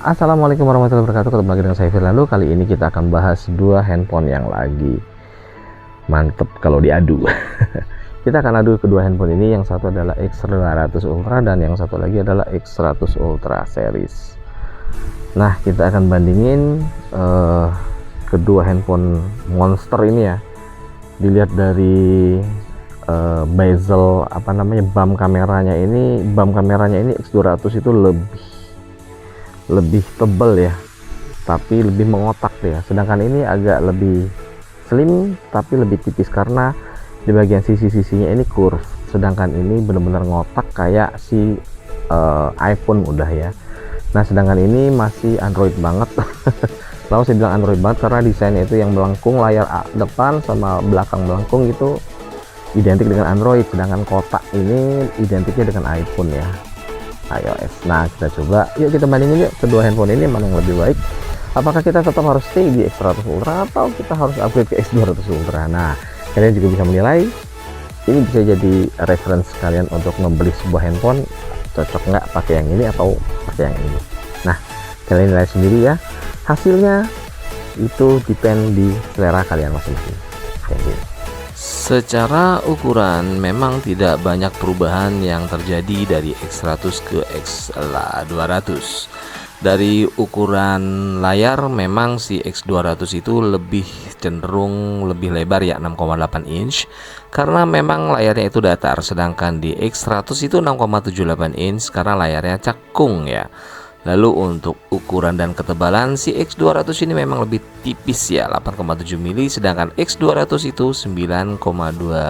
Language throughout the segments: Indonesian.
Assalamualaikum warahmatullahi wabarakatuh. Ketemu lagi dengan saya Firlando. Kali ini kita akan bahas dua handphone yang lagi mantep kalau diadu. Kita akan adu kedua handphone ini. Yang satu adalah X200 Ultra dan yang satu lagi adalah X100 Ultra series. Nah, kita akan bandingin kedua handphone monster ini ya. Dilihat dari bezel bump kameranya ini. Bump kameranya ini X200 itu lebih tebal ya, tapi lebih mengotak ya. Sedangkan ini agak lebih slim tapi lebih tipis karena di bagian sisi-sisinya ini curve. Sedangkan ini benar-benar ngotak kayak si iPhone udah ya. Nah, sedangkan ini masih Android banget. Lalu saya bilang Android banget karena desainnya itu yang melengkung, layar depan sama belakang melengkung itu identik dengan Android, sedangkan kotak ini identiknya dengan iPhone ya, iOS. Nah, kita coba, yuk kita bandingin yuk kedua handphone ini mana yang lebih baik. Apakah kita tetap harus stay di X100 Ultra atau kita harus upgrade ke X200 Ultra? Nah, kalian juga bisa menilai. Ini bisa jadi reference kalian untuk membeli sebuah handphone, cocok nggak pakai yang ini atau pakai yang ini. Nah, kalian nilai sendiri ya. Hasilnya itu depend di selera kalian masing-masing. Thank you. Secara ukuran memang tidak banyak perubahan yang terjadi dari X100 ke X200. Dari ukuran layar memang si X200 itu lebih cenderung lebih lebar ya, 6,8 inch, karena memang layarnya itu datar, sedangkan di X100 itu 6,78 inch karena layarnya cekung ya. Lalu untuk ukuran dan ketebalan si X200 ini memang lebih tipis ya, 8,7 mili, sedangkan X200 itu 9,2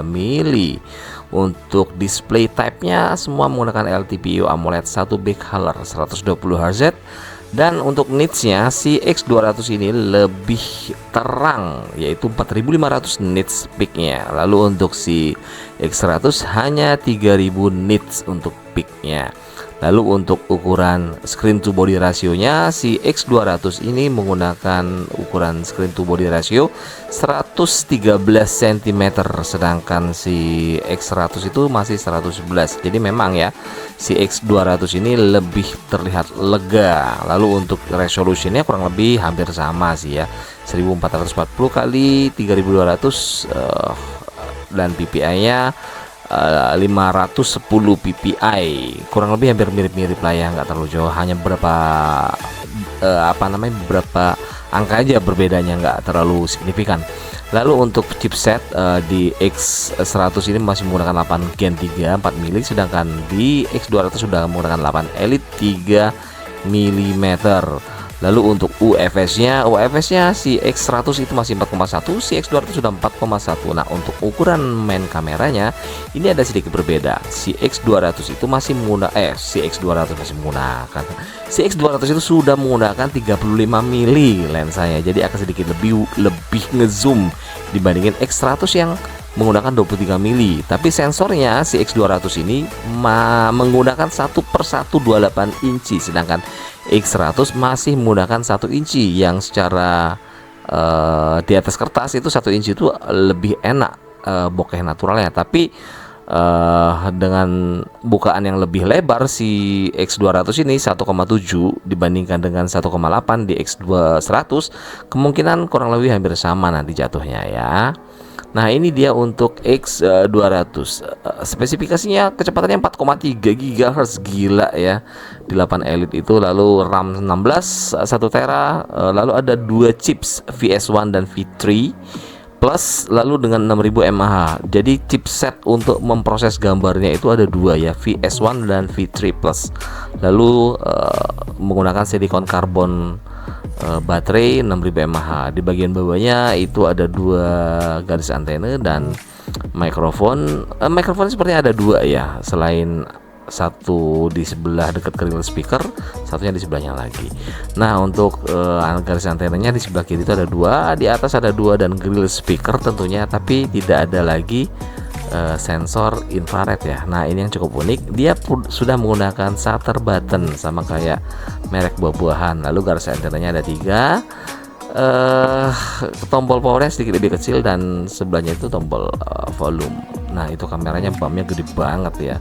mili. Untuk display type-nya semua menggunakan LTPO AMOLED 1B color 120 Hz. Dan untuk nits-nya si X200 ini lebih terang, yaitu 4500 nits peak-nya. Lalu untuk si X100 hanya 3000 nits untuk peak-nya. Lalu untuk ukuran screen to body rasionya si X200 ini menggunakan ukuran screen to body ratio 113 cm, sedangkan si X100 itu masih 111. Jadi memang ya si X200 ini lebih terlihat lega. Lalu untuk resolusinya kurang lebih hampir sama sih ya, 1440 kali 3200 dan PPI-nya 510 ppi, kurang lebih hampir mirip-mirip lah ya, nggak terlalu jauh, hanya beberapa beberapa angka aja berbedanya, nggak terlalu signifikan. Lalu untuk chipset di X100 ini masih menggunakan 8 Gen 3 4 mili, sedangkan di X200 sudah menggunakan 8 Elite 3 mm. Lalu untuk UFS-nya si X100 itu masih 4,1, si X200 sudah 4,1. Nah, untuk ukuran main kameranya ini ada sedikit berbeda. Si X200 itu masih menggunakan si X200 itu sudah menggunakan 35 mili lensanya. Jadi akan sedikit lebih ngezoom dibandingin X100 yang menggunakan 23 mili. Tapi sensornya si X200 ini menggunakan 1/128 inci, sedangkan X100 masih menggunakan 1 inci yang secara di atas kertas itu 1 inci itu lebih enak bokeh naturalnya. Tapi dengan bukaan yang lebih lebar si X200 ini 1,7 dibandingkan dengan 1,8 di X100, kemungkinan kurang lebih hampir sama nanti jatuhnya ya. Nah, ini dia untuk X200. Spesifikasinya kecepatannya 4,3 GHz, gila ya. Di 8 Elite itu, lalu RAM 16 1 tera, lalu ada 2 chips VS1 dan V3 Plus, lalu dengan 6000 mAh. Jadi chipset untuk memproses gambarnya itu ada 2 ya, VS1 dan V3 Plus. Lalu menggunakan silikon karbon baterai 6000 mAh. Di bagian bawahnya itu ada 2 garis antena dan mikrofon. Mikrofon sepertinya ada 2 ya, selain satu di sebelah dekat grill speaker, satunya di sebelahnya lagi. Nah, untuk garis antenanya di sebelah kiri itu ada 2, di atas ada 2 dan grill speaker tentunya, tapi tidak ada lagi sensor infrared ya. Nah, ini yang cukup unik, dia sudah menggunakan shutter button sama kayak merek buah-buahan. Lalu garis antenanya ada 3, tombol powernya sedikit lebih kecil dan sebelahnya itu tombol volume. Nah itu kameranya bumpnya gede banget ya.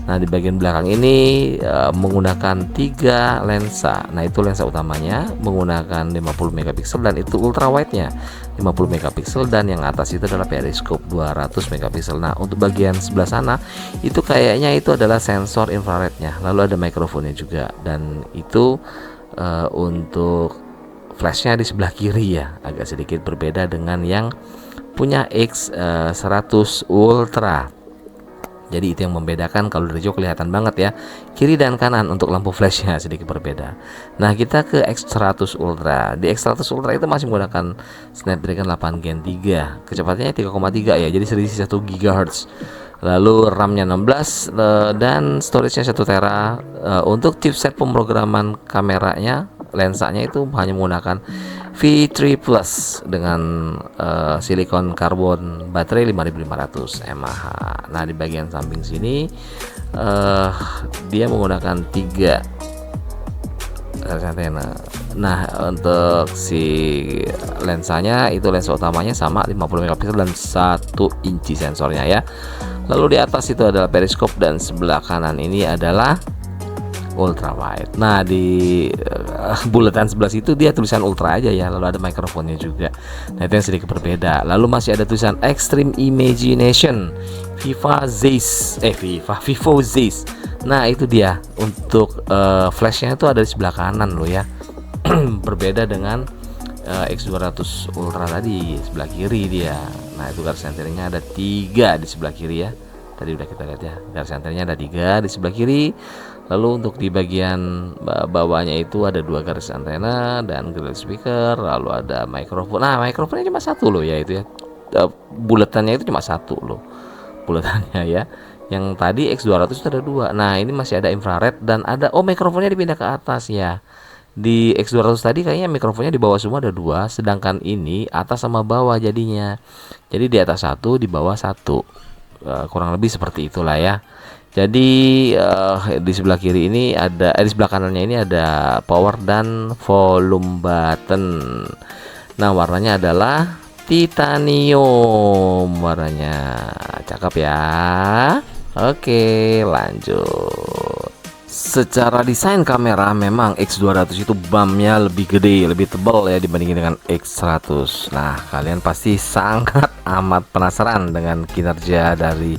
Nah di bagian belakang ini menggunakan 3 lensa. Nah itu lensa utamanya menggunakan 50 megapiksel dan itu ultra wide nya 50 megapiksel, dan yang atas itu adalah periscope 200 megapiksel. Nah untuk bagian sebelah sana itu kayaknya itu adalah sensor infrarednya, lalu ada mikrofonnya juga, dan itu untuk flashnya di sebelah kiri ya, agak sedikit berbeda dengan yang punya X100 Ultra. Jadi itu yang membedakan, kalau dari jauh kelihatan banget ya, kiri dan kanan untuk lampu flashnya sedikit berbeda. Nah kita ke X100 Ultra. Di X100 Ultra itu masih menggunakan Snapdragon 8 Gen 3, kecepatannya 3,3 ya, jadi selisih 1 GHz. Lalu RAM-nya 16 dan storage-nya 1 tera. Untuk chipset pemrograman kameranya, lensanya itu hanya menggunakan V3 Plus dengan silikon karbon baterai 5500 mAh. Nah di bagian samping sini dia menggunakan 3 garis antena. Nah untuk si lensanya itu, lensa utamanya sama 50 megapiksel dan 1 inci sensornya ya. Lalu di atas itu adalah periskop dan sebelah kanan ini adalah ultra wide. Nah di buletan sebelah situ dia tulisan ultra aja ya, lalu ada mikrofonnya juga. Nah itu yang sedikit berbeda. Lalu masih ada tulisan Extreme Imagination Vivo Zeiss. Nah itu dia untuk flashnya itu ada di sebelah kanan loh ya. Berbeda dengan X200 Ultra tadi, sebelah kiri dia. Nah itu garis senternya ada 3 di sebelah kiri ya, tadi udah kita lihat ya, garis senternya ada 3 di sebelah kiri. Lalu untuk di bagian bawahnya itu ada 2 garis antena dan grill speaker, lalu ada mikrofon. Nah mikrofonnya cuma 1 loh ya itu ya, buletannya itu cuma 1 loh buletannya ya. Yang tadi X200 itu ada 2. Nah ini masih ada infrared dan ada, mikrofonnya dipindah ke atas ya. Di X200 tadi kayaknya mikrofonnya di bawah semua ada 2, sedangkan ini atas sama bawah jadinya. Jadi di atas 1, di bawah 1, kurang lebih seperti itulah ya. Jadi di sebelah kiri ini ada, di sebelah kanannya ini ada power dan volume button. Nah warnanya adalah titanium, warnanya cakep ya. Oke lanjut. Secara desain kamera memang X200 itu bumpnya lebih gede, lebih tebal ya dibandingin dengan X100. Nah kalian pasti sangat amat penasaran dengan kinerja dari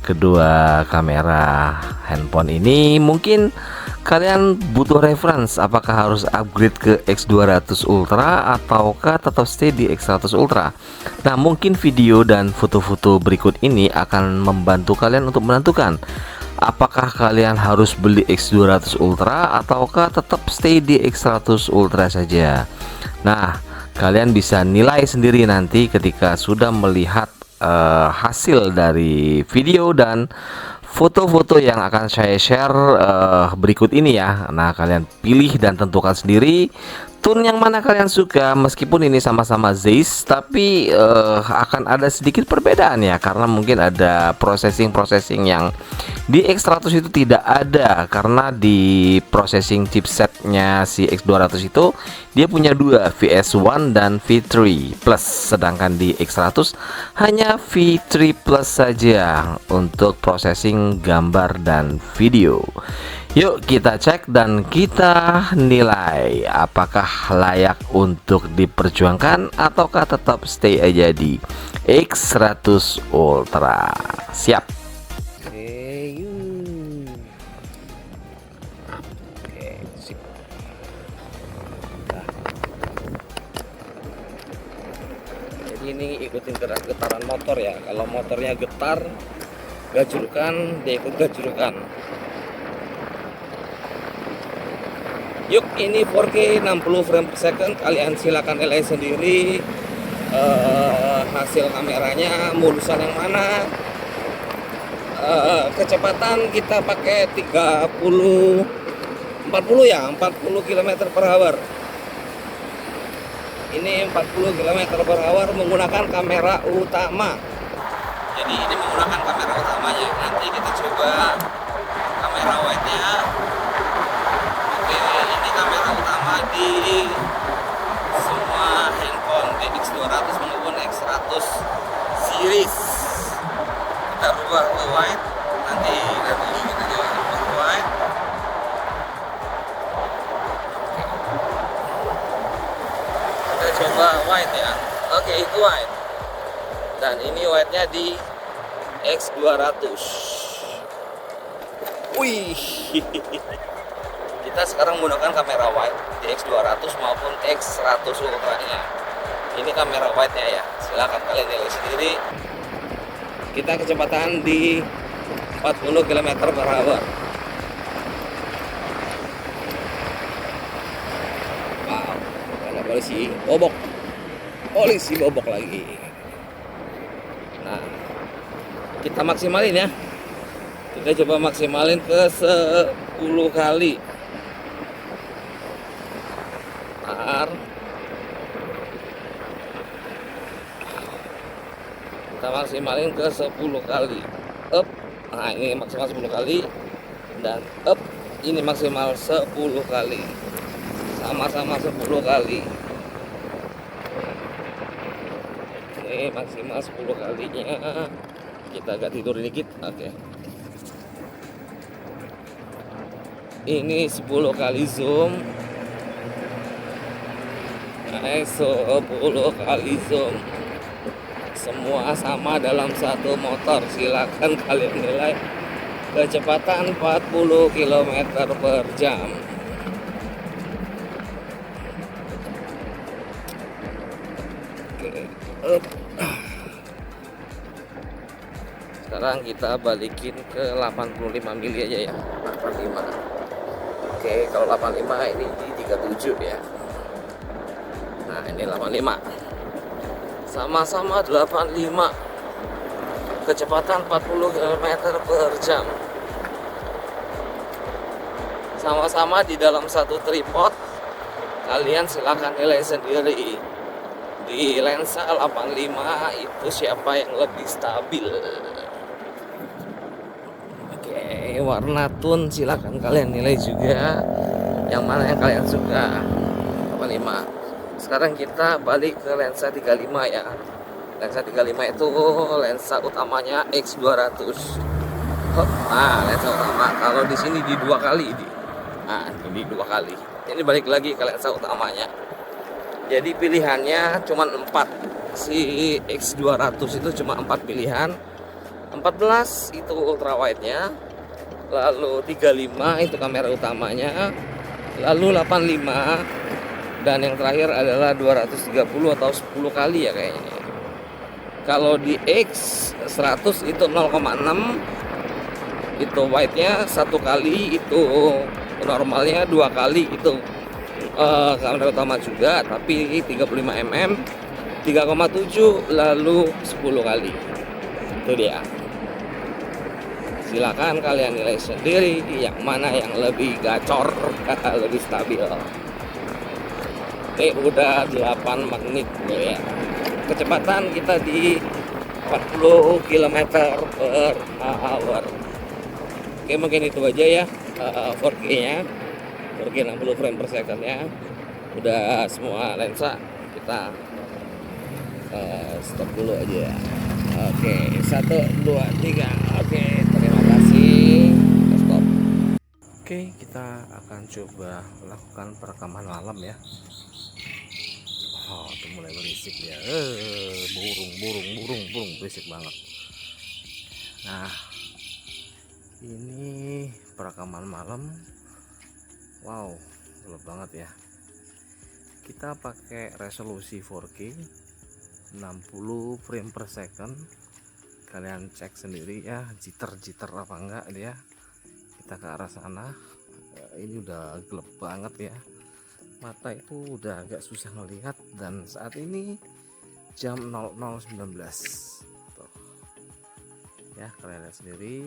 kedua kamera handphone ini. Mungkin kalian butuh reference apakah harus upgrade ke X200 Ultra ataukah tetap stay di X100 Ultra. Nah mungkin video dan foto-foto berikut ini akan membantu kalian untuk menentukan apakah kalian harus beli X200 Ultra ataukah tetap stay di X100 Ultra saja. Nah kalian bisa nilai sendiri nanti ketika sudah melihat hasil dari video dan foto-foto yang akan saya share berikut ini ya. Nah kalian pilih dan tentukan sendiri tune yang mana kalian suka. Meskipun ini sama-sama Zeiss, tapi akan ada sedikit perbedaan ya, karena mungkin ada processing yang di X100 itu tidak ada, karena di processing chipsetnya si X200 itu dia punya 2, VS1 dan V3 Plus, sedangkan di X100 hanya V3 Plus saja untuk processing gambar dan video. Yuk kita cek dan kita nilai apakah layak untuk diperjuangkan ataukah tetap stay aja di X100 Ultra. Siap. Jadi ini ikutin getaran motor ya. Kalau motornya getar, gajurukan, dia ikut gajurukan. Yuk, ini 4K 60 frame per second. Kalian silakan nilai sendiri hasil kameranya mulusan yang mana. Kecepatan kita pakai 40 km per hour. Ini 40 km per hour menggunakan kamera utama. Jadi ini menggunakan kamera utamanya. Nanti kita coba kamera wide-nya. Oke, ini kamera utama di semua ultra wide ya. Oke, itu wide. Dan ini wide-nya di X200. Wih. Kita sekarang menggunakan kamera wide di X200 maupun X100 Ultra-nya. Ini kamera wide-nya ya. Silahkan kalian nilai sendiri. Kita kecepatan di 40 km/h. Wow, ada polisi bobok. Polisi bobok lagi. Nah, kita maksimalin ya. Kita coba maksimalin ke 10 kali. Bentar. Kita maksimalin ke 10 kali. Up. Nah, ini maksimal 10 kali. Dan up. Ini maksimal 10 kali. Sama-sama 10 kali. Ini maksimal 10 kalinya. Kita agak tidur dikit. Oke. Ini 10 kali zoom. Nah, 10 kali zoom. Semua sama dalam satu motor. Silakan kalian nilai kecepatan 40 km/jam. Oke. Sekarang kita balikin ke 85 mili aja ya. 85. Oke, kalau 85 ini di 37 ya. Nah, ini 85. Sama-sama 85. Kecepatan 40 km/jam. Sama-sama di dalam satu tripod. Kalian silahkan nilai sendiri. Di lensa 85 itu siapa yang lebih stabil. Oke, warna tone silahkan kalian nilai juga. Yang mana yang kalian suka. 85. Sekarang kita balik ke lensa 35 ya. Lensa 35 itu lensa utamanya X200. Nah, lensa utama. Kalau di sini di 2 kali ini. Nah, ini 2 kali. Ini balik lagi ke lensa utamanya. Jadi pilihannya cuma 4. Si X200 itu cuma 4 pilihan. 14 itu ultra wide-nya. Lalu 35 itu kamera utamanya. Lalu 85 dan yang terakhir adalah 230 atau 10 kali ya kayaknya. Kalau di X100 itu 0,6. Itu wide-nya 1 kali, itu normalnya 2 kali, itu kamera utama juga, tapi 35 mm 3,7 lalu 10 kali. Itu dia. Silakan kalian nilai sendiri yang mana yang lebih gacor, lebih stabil. Oke, udah 8 menit ya. Kecepatan kita di 40 km/h. Oke, mungkin itu aja ya 4K-nya. 4K 60 frame per second ya. Udah semua lensa, kita stop dulu aja ya. Oke, 1, 2, 3. Oke, terima kasih. Kita stop. Oke, kita akan coba lakukan perekaman malam ya. Oh, itu mulai berisik ya. Burung berisik banget. Nah, ini perekaman malam. Wow, gelap banget ya. Kita pakai resolusi 4K 60 frame per second. Kalian cek sendiri ya, jitter apa enggak dia. Kita ke arah sana. Ini udah gelap banget ya. Mata itu udah agak susah melihat, dan saat ini jam 00.19 tuh. Ya, kalian lihat sendiri.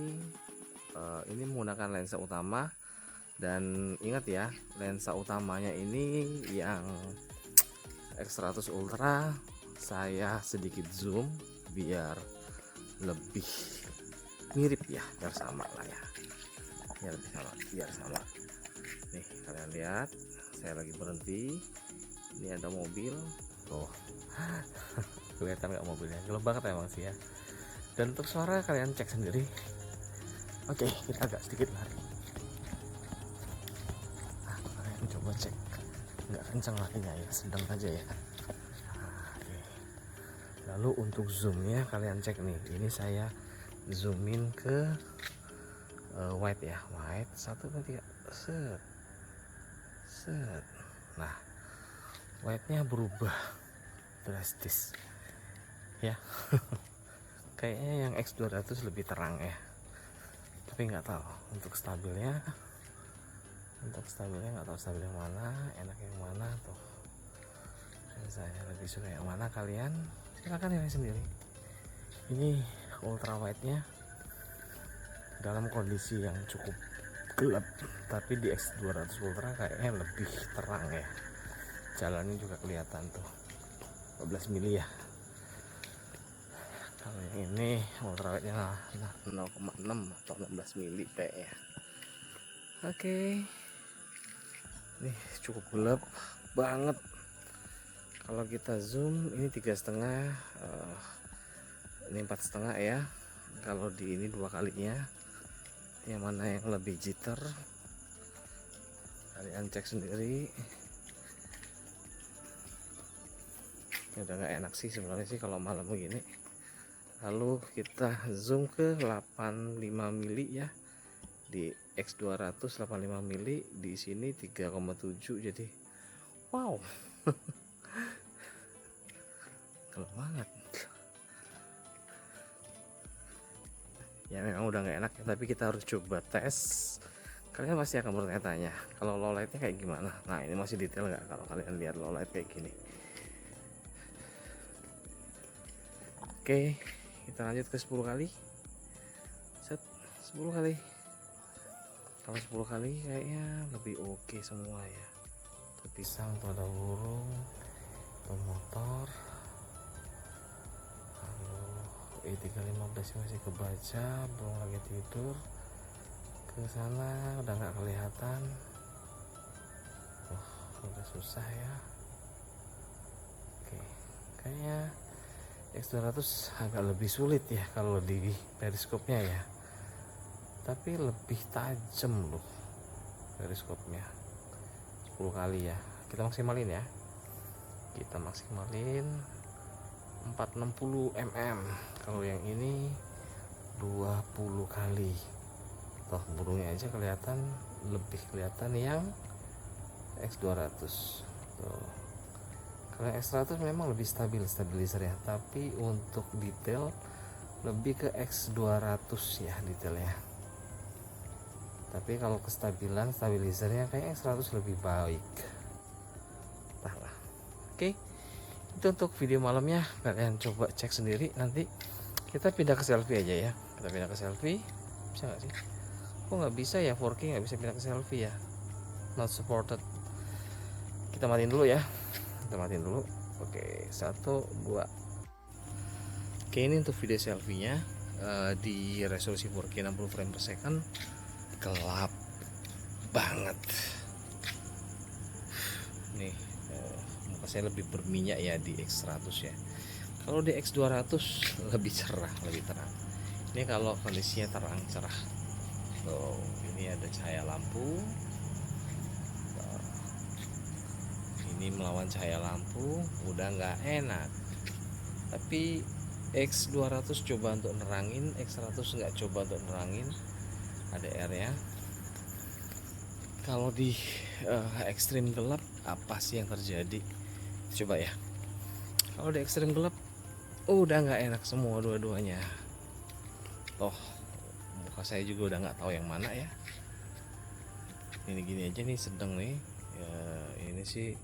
Ini menggunakan lensa utama, dan ingat ya, lensa utamanya ini yang X100 Ultra. Saya sedikit zoom biar lebih mirip ya, biar sama lah ya, biar sama. Nih, kalian lihat, saya lagi berhenti. Ini ada mobil tuh. Kelihatan nggak mobilnya? Gelap banget emang sih ya. Dan untuk suara kalian cek sendiri. Oke, kita agak sedikit lari. Nah, kalian coba cek, nggak kencang larinya ya, sedang aja ya. Lalu untuk zoomnya kalian cek nih, ini saya zoomin ke wide ya, wide 1/3, set set. Nah, wide-nya berubah drastis ya. Kayaknya yang X200 lebih terang ya, tapi nggak tahu untuk stabilnya nggak tahu stabil yang mana, enak yang mana tuh. Saya lebih suka yang mana, kalian silahkan nilai sendiri. Ini ultra wide nya dalam kondisi yang cukup gelap, tapi di X200 Ultra kayaknya lebih terang ya, jalannya juga kelihatan tuh 12 mili ya. Kalau yang ini ultra wide nya 0,6 atau 16 mili kayak ya. Oke, ini cukup gelap banget. Kalau kita zoom ini 3,5, ini 4,5 ya. Kalau di ini 2 kalinya, yang mana yang lebih jitter kalian cek sendiri. Ini udah nggak enak sih sebenarnya sih kalau malam begini. Lalu kita zoom ke 85 mili ya, di X200 85 mili, di sini 3,7, jadi wow. Gelap banget ya, memang udah nggak enak ya, tapi kita harus coba tes. Kalian pasti akan bertanya-tanya kalau low lightnya kayak gimana. Nah, ini masih detail nggak kalau kalian lihat low light kayak gini. Oke, kita lanjut ke 10 kali. Set, 10 kali. Kalau 10 kali kayaknya lebih oke semua ya. Tuh pisang, tuh ada burung, tuh motor. Lalu E315 masih kebaca, belum lagi tidur. Ke sana udah nggak kelihatan. Udah susah ya. Oke, kayaknya X200 agak lebih sulit ya kalau di periskopnya ya, tapi lebih tajam loh periskopnya. 10 kali ya, kita maksimalin ya, kita maksimalin 460 mm. Kalau yang ini 20 kali. Toh burungnya aja kelihatan, lebih kelihatan yang X200 tuh. Kalau X100 memang lebih stabil stabilisernya, tapi untuk detail lebih ke X200 ya detailnya. Tapi kalau kestabilan stabilisernya kayak X100 lebih baik. Entahlah. Oke, itu untuk video malamnya. Kalian coba cek sendiri. Nanti kita pindah ke selfie aja ya. Kita pindah ke selfie. Bisa nggak sih? Kok nggak bisa ya, 4K nggak bisa pindah ke selfie ya? Not supported. Kita matiin dulu ya. Kita matiin dulu. Oke, 1, 2. Oke, ini untuk video selfie-nya di resolusi 4K 60 frame per second. Gelap banget nih. Muka saya lebih berminyak ya di X100 ya. Kalau di X200 lebih cerah, lebih terang. Ini kalau kondisinya terang cerah. Ini ada cahaya lampu. Ini melawan cahaya lampu, udah nggak enak. Tapi X200 coba untuk nerangin, X100 nggak coba untuk nerangin. Ada R ya. Kalau di ekstrim gelap apa sih yang terjadi? Coba ya. Kalau di ekstrim gelap udah nggak enak semua dua-duanya. Toh muka saya juga udah nggak tahu yang mana ya. Ini gini aja nih, sedang nih ya, ini sih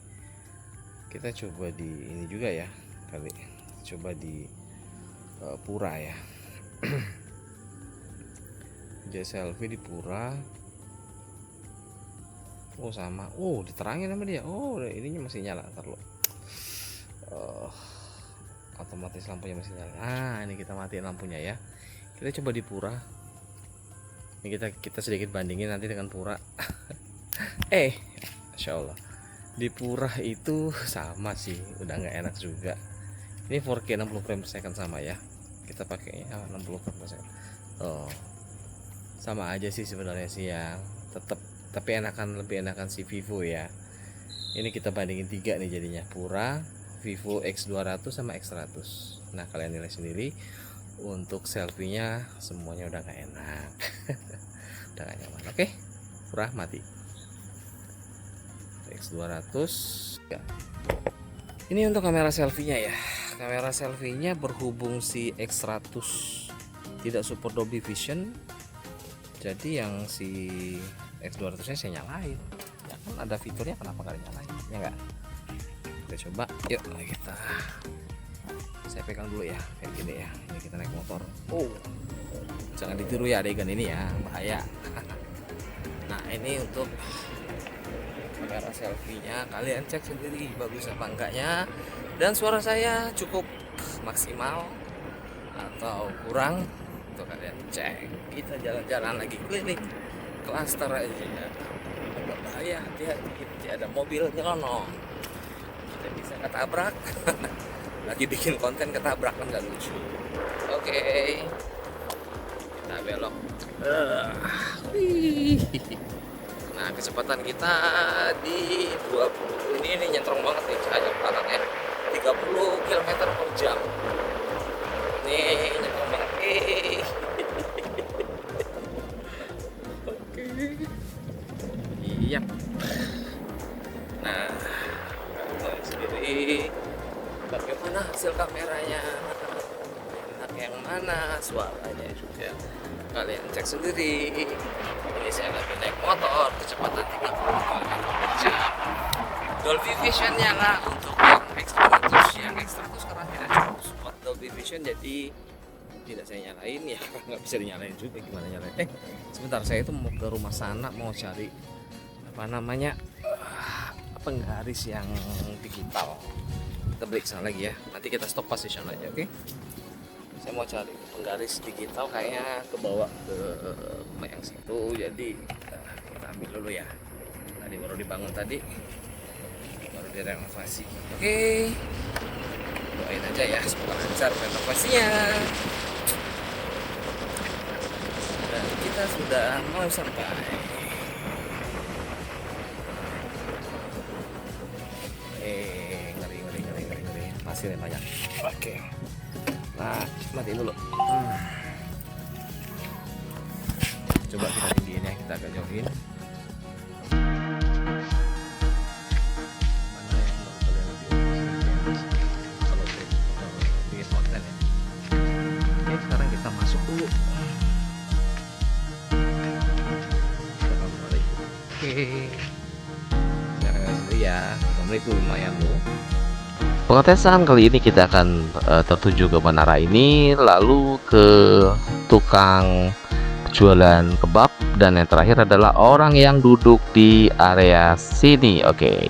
kita coba di ini juga ya, kali coba di pura ya. Jadi selfie di pura. Oh sama, diterangin sama dia. Ininya masih nyala, ntar lo. Otomatis lampunya masih nyala. Ini kita matiin lampunya ya. Kita coba di pura. Ini kita sedikit bandingin nanti dengan pura. Masya Allah, di pura itu sama sih, udah nggak enak juga. Ini 4K 60 frame per second sama ya. Kita pakainya 60 frame per second. Sama aja sih sebenarnya sih ya. Tapi lebih enakan si Vivo ya. Ini kita bandingin 3 nih jadinya, pura, Vivo X200 sama X100. Nah kalian nilai sendiri. Untuk selfie-nya semuanya udah gak enak. Udah gak nyaman. Oke, Purah mati. X200 ya. Ini untuk kamera selfie-nya ya. Kamera selfie-nya berhubung si X100 tidak support Dolby Vision, jadi yang si X200 nya saya nyalain. Ya kan ada fiturnya, kenapa gak nyalain? Ya enggak? Kita coba, yuk kita. Saya pegang dulu ya, kayak gini ya. Ini kita naik motor. Oh, jangan ditiru ya adegan ini ya, bahaya. Nah ini untuk kamera selfie-nya, kalian cek sendiri bagus apa enggaknya. Dan suara saya cukup maksimal atau kurang, untuk kalian cek. Kita jalan-jalan lagi keliling klaster aja ya. Agak bahaya, hati-hati, ada mobil nyelonong, kita bisa ketabrak. Lagi bikin konten ketabrak kan gak lucu. Oke, kita belok. Nah kecepatan kita di 20 ini nyentrong banget nih cahaya belakangnya, 30 km per jam. Nih nyentrong banget. Oke. Iya. Nah kalian sendiri bagaimana hasil kameranya, enak yang mana, suaranya juga kalian cek sendiri. Ini saya lagi naik motor kecepatan 30 km per jam. Dolby Vision nya lah untuk yang X100 karena tidak cukup support Dolby Vision, jadi tidak saya nyalain ya. Nggak bisa dinyalain juga, gimana nyalain. Sebentar, saya itu mau ke rumah sana, mau cari apa namanya penggaris yang digital. Kita balik sana lagi ya, nanti kita stop position aja, oke? Saya mau cari penggaris digital, kayaknya ke bawah ke yang situ, jadi kita ambil dulu ya. Tadi baru dibangun tadi, baru direnovasi. Oke, doain aja ya semoga lancar renovasinya. Dan kita sudah mau sampai. Hasilnya banyak. Oke. Nah, mati dulu. Coba kita tinggiin ya, kita agak jauhin. Mana yang mau kalian lebih kalau bikin konten ya. Oke, sekarang kita masuk dulu. Assalamualaikum. Oke. Sekarang sendiri ya. Assalamualaikum, lumayan loh. Pengetesan kali ini kita akan tertuju ke menara ini, lalu ke tukang jualan kebab, dan yang terakhir adalah orang yang duduk di area sini. Oke.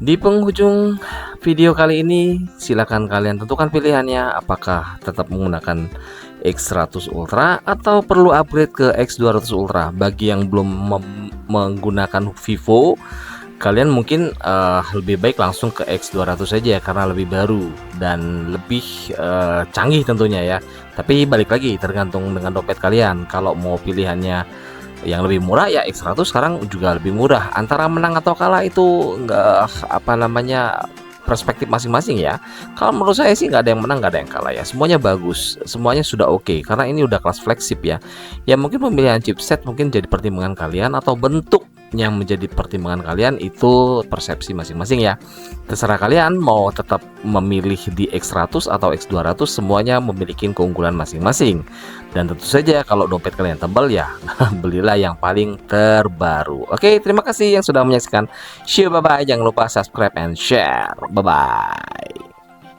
Di penghujung video kali ini, silakan kalian tentukan pilihannya, apakah tetap menggunakan X100 Ultra atau perlu upgrade ke X200 Ultra. Bagi yang belum menggunakan Vivo, kalian mungkin lebih baik langsung ke X200 saja karena lebih baru dan lebih canggih tentunya ya. Tapi balik lagi tergantung dengan dompet kalian. Kalau mau pilihannya yang lebih murah ya X100 sekarang juga lebih murah. Antara menang atau kalah itu enggak perspektif masing-masing ya. Kalau menurut saya sih nggak ada yang menang, nggak ada yang kalah ya. Semuanya bagus, semuanya sudah oke karena ini udah kelas flagship ya. Ya mungkin pemilihan chipset mungkin jadi pertimbangan kalian atau bentuk yang menjadi pertimbangan kalian, itu persepsi masing-masing ya. Terserah kalian mau tetap memilih di X100 atau X200, semuanya memiliki keunggulan masing-masing. Dan tentu saja kalau dompet kalian tebal ya belilah yang paling terbaru. Oke, terima kasih yang sudah menyaksikan. See you, bye bye. Jangan lupa subscribe and share. Bye bye.